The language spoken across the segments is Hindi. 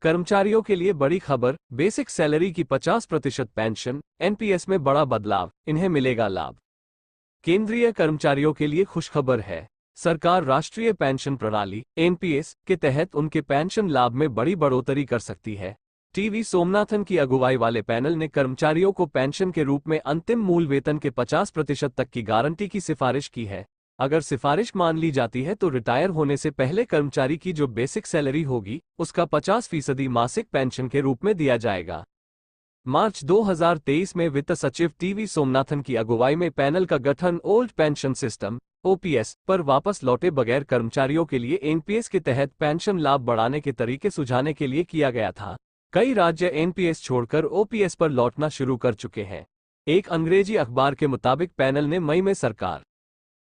कर्मचारियों के लिए बड़ी खबर, बेसिक सैलरी की 50% पेंशन, एनपीएस में बड़ा बदलाव, इन्हें मिलेगा लाभ। केंद्रीय कर्मचारियों के लिए खुशखबर है। सरकार राष्ट्रीय पेंशन प्रणाली एनपीएस के तहत उनके पेंशन लाभ में बड़ी बढ़ोतरी कर सकती है। टीवी सोमनाथन की अगुवाई वाले पैनल ने कर्मचारियों को पेंशन के रूप में अंतिम मूल वेतन के 50% तक की गारंटी की सिफारिश की है। अगर सिफारिश मान ली जाती है तो रिटायर होने से पहले कर्मचारी की जो बेसिक सैलरी होगी उसका 50% मासिक पेंशन के रूप में दिया जाएगा। मार्च 2023 में वित्त सचिव टीवी सोमनाथन की अगुवाई में पैनल का गठन ओल्ड पेंशन सिस्टम ओपीएस पर वापस लौटे बगैर कर्मचारियों के लिए एनपीएस के तहत पेंशन लाभ बढ़ाने के तरीके सुझाने के लिए किया गया था। कई राज्य एनपीएस छोड़कर ओपीएस पर लौटना शुरू कर चुके हैं। एक अंग्रेजी अखबार के मुताबिक पैनल ने मई में सरकार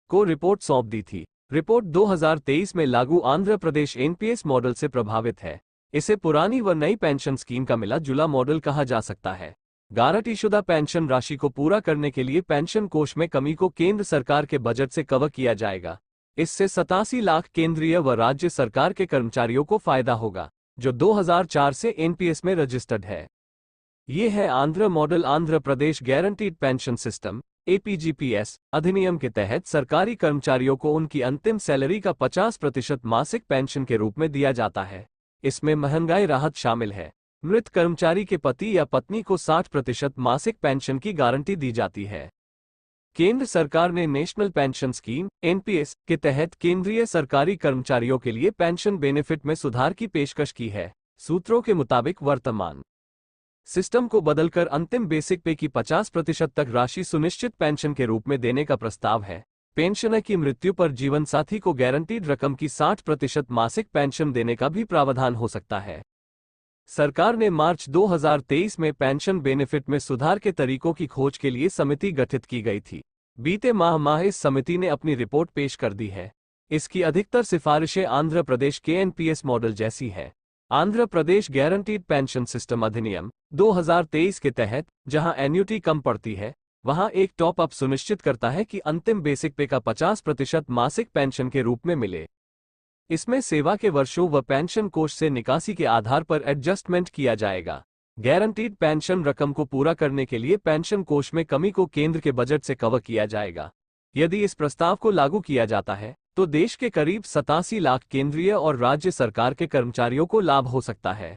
को रिपोर्ट सौंप दी थी। रिपोर्ट 2023 में लागू आंध्र प्रदेश एनपीएस मॉडल से प्रभावित है। इसे पुरानी व नई पेंशन स्कीम का मिला जुला मॉडल कहा जा सकता है। गारंटीशुदा पेंशन राशि को पूरा करने के लिए पेंशन कोष में कमी को केंद्र सरकार के बजट से कवर किया जाएगा। इससे 87 लाख केंद्रीय व राज्य सरकार के कर्मचारियों को फायदा होगा, जो 2004 से एनपीएस में रजिस्टर्ड है। ये है Andhra model. Andhra Pradesh guaranteed pension system एपीजीपीएस अधिनियम के तहत सरकारी कर्मचारियों को उनकी अंतिम सैलरी का 50% मासिक पेंशन के रूप में दिया जाता है। इसमें महंगाई राहत शामिल है। मृत कर्मचारी के पति या पत्नी को 60% मासिक पेंशन की गारंटी दी जाती है। केंद्र सरकार ने नेशनल पेंशन स्कीम एनपीएस के तहत केंद्रीय सरकारी कर्मचारियों के लिए पेंशन बेनिफिट में सुधार की पेशकश की है। सूत्रों के मुताबिक वर्तमान सिस्टम को बदलकर अंतिम बेसिक पे की 50% तक राशि सुनिश्चित पेंशन के रूप में देने का प्रस्ताव है। पेंशनर की मृत्यु पर जीवनसाथी को गारंटीड रकम की 60% मासिक पेंशन देने का भी प्रावधान हो सकता है। सरकार ने मार्च 2023 में पेंशन बेनिफिट में सुधार के तरीकों की खोज के लिए समिति गठित की गई थी। बीते माह इस समिति ने अपनी रिपोर्ट पेश कर दी है। इसकी अधिकतर सिफारिशें आंध्र प्रदेश के एनपीएस मॉडल जैसी है। Andhra Pradesh guaranteed pension system अधिनियम 2023 के तहत जहां एन्युटी कम पड़ती है, वहां एक टॉप अप सुनिश्चित करता है कि अंतिम बेसिक पे का 50% मासिक पेंशन के रूप में मिले। इसमें सेवा के वर्षों व पेंशन कोष से निकासी के आधार पर एडजस्टमेंट किया जाएगा। गारंटीड पेंशन रकम को पूरा करने के लिए पेंशन कोष में कमी को केंद्र के बजट से कवर किया जाएगा। यदि इस प्रस्ताव को लागू किया जाता है तो देश के करीब 87 लाख केंद्रीय और राज्य सरकार के कर्मचारियों को लाभ हो सकता है।